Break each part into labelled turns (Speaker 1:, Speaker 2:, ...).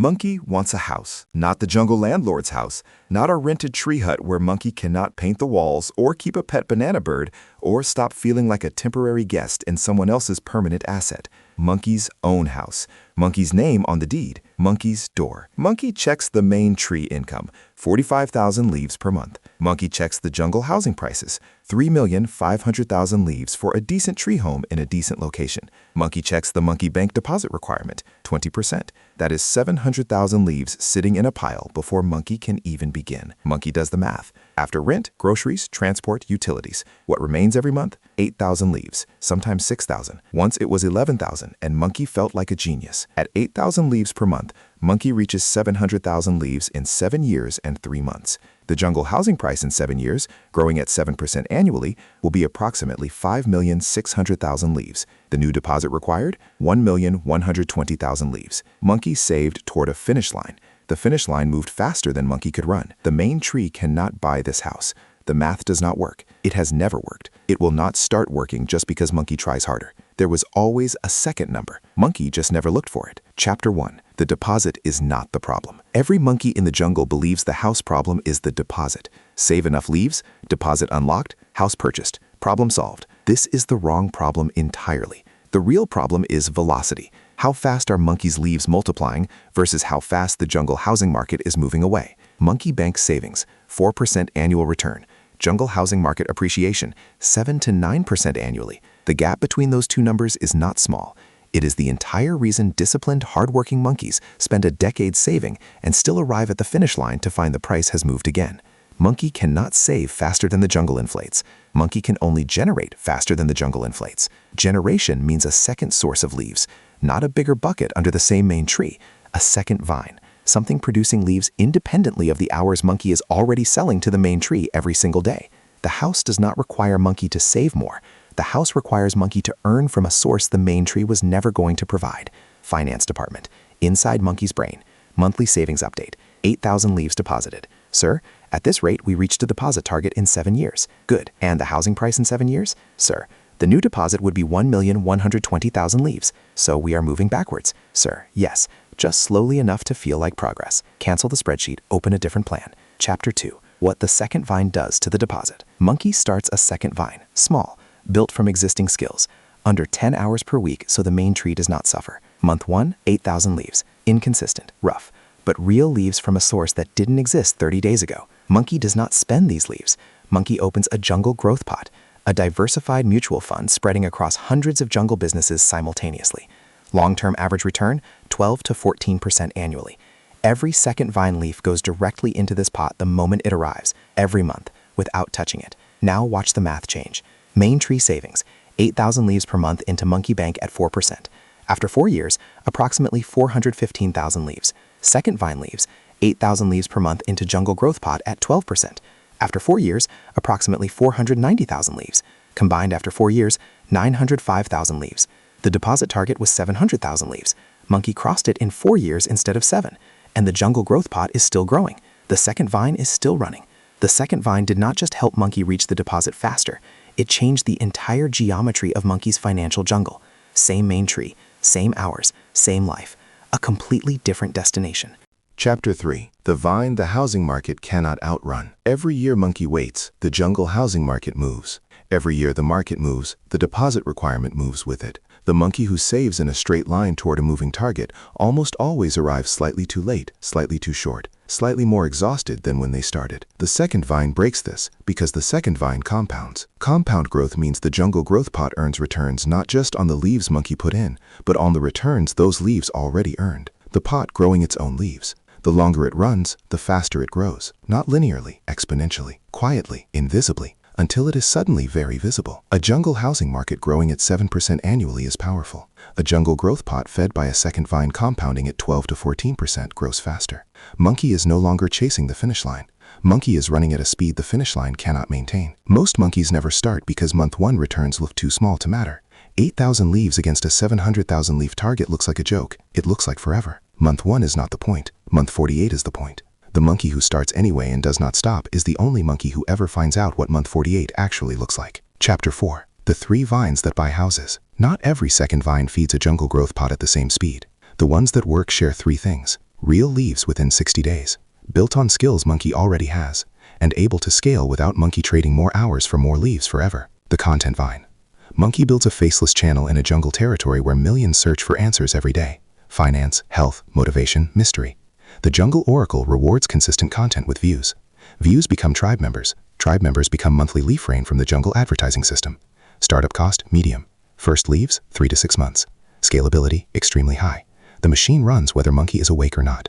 Speaker 1: Monkey wants a house, not the jungle landlord's house, not a rented tree hut where Monkey cannot paint the walls or keep a pet banana bird or stop feeling like a temporary guest in someone else's permanent asset. Monkey's own house. Monkey's name on the deed. Monkey's door. Monkey checks the main tree income, 45,000 leaves per month. Monkey checks the jungle housing prices, 3,500,000 leaves for a decent tree home in a decent location. Monkey checks the Monkey Bank deposit requirement, 20%. That is 700,000 leaves sitting in a pile before Monkey can even begin. Monkey does the math. After rent, groceries, transport, utilities, what remains every month? 8,000 leaves, sometimes 6,000. Once it was 11,000, and Monkey felt like a genius. At 8,000 leaves per month, Monkey reaches 700,000 leaves in 7 years and 3 months. The jungle housing price in 7 years, growing at 7% annually, will be approximately 5,600,000 leaves. The new deposit required? 1,120,000 leaves. Monkey saved toward a finish line. The finish line moved faster than Monkey could run. The main tree cannot buy this house. The math does not work. It has never worked. It will not start working just because Monkey tries harder. There was always a second number. Monkey just never looked for it. Chapter 1. The deposit is not the problem. Every monkey in the jungle believes the house problem is the deposit. Save enough leaves, deposit unlocked, house purchased, problem solved. This is the wrong problem entirely. The real problem is velocity. How fast are Monkey's leaves multiplying versus how fast the jungle housing market is moving away. Monkey Bank savings, 4% annual return. Jungle housing market appreciation, 7 to 9% annually. The gap between those two numbers is not small. It is the entire reason disciplined, hardworking monkeys spend a decade saving and still arrive at the finish line to find the price has moved again. Monkey cannot save faster than the jungle inflates. Monkey can only generate faster than the jungle inflates. Generation means a second source of leaves, not a bigger bucket under the same main tree, a second vine, something producing leaves independently of the hours Monkey is already selling to the main tree every single day. The house does not require Monkey to save more. The house requires Monkey to earn from a source the main tree was never going to provide. Finance department. Inside Monkey's brain. Monthly savings update. 8,000 leaves deposited. Sir, at this rate, we reached a deposit target in 7 years. Good. And the housing price in 7 years? Sir, the new deposit would be 1,120,000 leaves. So we are moving backwards. Sir, yes. Just slowly enough to feel like progress. Cancel the spreadsheet. Open a different plan. Chapter 2. What the second vine does to the deposit. Monkey starts a second vine. Small. Built from existing skills. Under 10 hours per week so the main tree does not suffer. Month 1, 8,000 leaves. Inconsistent. Rough. But real leaves from a source that didn't exist 30 days ago. Monkey does not spend these leaves. Monkey opens a jungle growth pot, a diversified mutual fund spreading across hundreds of jungle businesses simultaneously. Long-term average return, 12 to 14% annually. Every second vine leaf goes directly into this pot the moment it arrives, every month, without touching it. Now watch the math change. Main tree savings, 8,000 leaves per month into Monkey Bank at 4%. After 4 years, approximately 415,000 leaves. Second vine leaves, 8,000 leaves per month into Jungle Growth Pot at 12%. After 4 years, approximately 490,000 leaves. Combined after 4 years, 905,000 leaves. The deposit target was 700,000 leaves. Monkey crossed it in 4 years instead of 7. And the Jungle Growth Pot is still growing. The second vine is still running. The second vine did not just help Monkey reach the deposit faster. It changed the entire geometry of Monkey's financial jungle. Same main tree, same hours, same life. A completely different destination.
Speaker 2: Chapter 3. The vine the housing market cannot outrun. Every year Monkey waits, the jungle housing market moves. Every year the market moves, the deposit requirement moves with it. The monkey who saves in a straight line toward a moving target almost always arrives slightly too late, slightly too short, slightly more exhausted than when they started. The second vine breaks this because the second vine compounds. Compound growth means the jungle growth pot earns returns not just on the leaves Monkey put in, but on the returns those leaves already earned. The pot growing its own leaves. The longer it runs, the faster it grows. Not linearly, exponentially, quietly, invisibly, until it is suddenly very visible. A jungle housing market growing at 7% annually is powerful. A jungle growth pot fed by a second vine compounding at 12 to 14% grows faster. Monkey is no longer chasing the finish line. Monkey is running at a speed the finish line cannot maintain. Most monkeys never start because month 1 returns look too small to matter. 8,000 leaves against a 700,000 leaf target looks like a joke. It looks like forever. Month 1 is not the point. Month 48 is the point. The monkey who starts anyway and does not stop is the only monkey who ever finds out what month 48 actually looks like. Chapter 4. The 3 vines that buy houses. Not every second vine feeds a jungle growth pot at the same speed. The ones that work share 3 things. Real leaves within 60 days. Built on skills Monkey already has, and able to scale without Monkey trading more hours for more leaves forever. The content vine. Monkey builds a faceless channel in a jungle territory where millions search for answers every day. Finance, health, motivation, mystery. The Jungle Oracle rewards consistent content with views. Views become tribe members. Tribe members become monthly leaf rain from the jungle advertising system. Startup cost, medium. First leaves, 3 to 6 months. Scalability, extremely high. The machine runs whether Monkey is awake or not.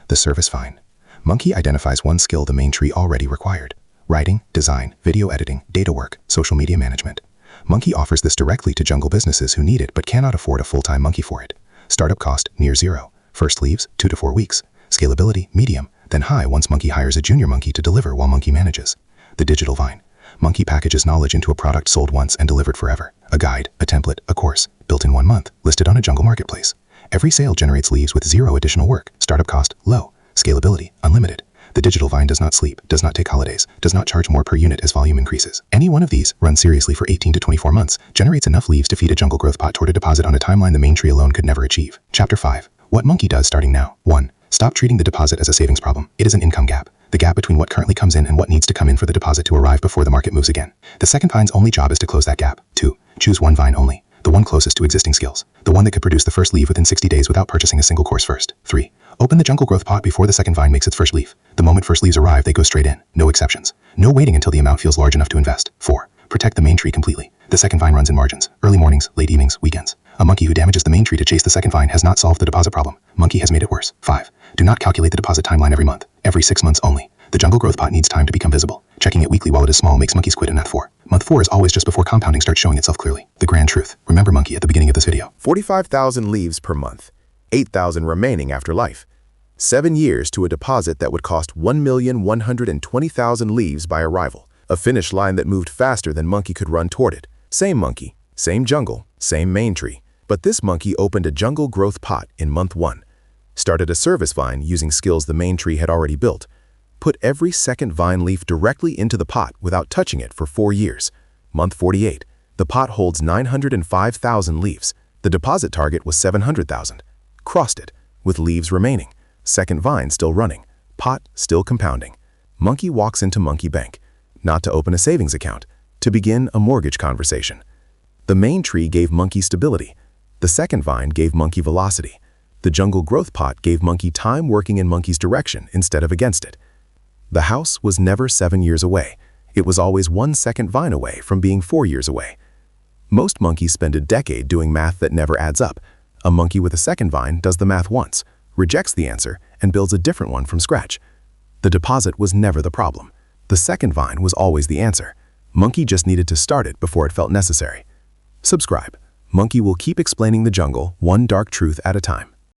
Speaker 2: The service vine. Monkey identifies one skill the main tree already required. Writing, design, video editing, data work, social media management. Monkey offers this directly to jungle businesses who need it but cannot afford a full-time monkey for it. Startup cost, near zero. First leaves, 2 to 4 weeks. Scalability, medium, then high once Monkey hires a junior monkey to deliver while Monkey manages. The digital vine. Monkey packages knowledge into a product sold once and delivered forever. A guide, a template, a course, built in 1 month, listed on a jungle marketplace. Every sale generates leaves with zero additional work. Startup cost, low. Scalability, unlimited. The digital vine does not sleep, does not take holidays, does not charge more per unit as volume increases. Any one of these, run seriously for 18 to 24 months, generates enough leaves to feed a jungle growth pot toward a deposit on a timeline the main tree alone could never achieve. Chapter 5. What Monkey does starting now. 1. Stop treating the deposit as a savings problem. It is an income gap. The gap between what currently comes in and what needs to come in for the deposit to arrive before the market moves again. The second vine's only job is to close that gap. 2. Choose one vine only. The one closest to existing skills. The one that could produce the first leaf within 60 days without purchasing a single course first. 3. Open the jungle growth pot before the second vine makes its first leaf. The moment first leaves arrive, they go straight in. No exceptions. No waiting until the amount feels large enough to invest. 4. Protect the main tree completely. The second vine runs in margins. Early mornings, late evenings, weekends. A monkey who damages the main tree to chase the second vine has not solved the deposit problem. Monkey has made it worse. 5. Do not calculate the deposit timeline every month. Every 6 months only. The jungle growth pot needs time to become visible. Checking it weekly while it is small makes monkeys quit in month 4. Month 4 is always just before compounding starts showing itself clearly. The grand truth. Remember Monkey at the beginning of this video.
Speaker 1: 45,000 leaves per month. 8,000 remaining after life. 7 years to a deposit that would cost 1,120,000 leaves by arrival. A finish line that moved faster than Monkey could run toward it. Same monkey, same jungle, same main tree. But this monkey opened a jungle growth pot in month 1. Started a service vine using skills the main tree had already built. Put every second vine leaf directly into the pot without touching it for 4 years. Month 48. The pot holds 905,000 leaves. The deposit target was 700,000. Crossed it, with leaves remaining. Second vine still running. Pot still compounding. Monkey walks into Monkey Bank. Not to open a savings account. To begin a mortgage conversation. The main tree gave Monkey stability. The second vine gave Monkey velocity. The jungle growth pot gave Monkey time working in Monkey's direction instead of against it. The house was never 7 years away. It was always 1 second vine away from being 4 years away. Most monkeys spend a decade doing math that never adds up. A monkey with a second vine does the math once, rejects the answer, and builds a different one from scratch. The deposit was never the problem. The second vine was always the answer. Monkey just needed to start it before it felt necessary. Subscribe. Monkey will keep explaining the jungle one dark truth at a time.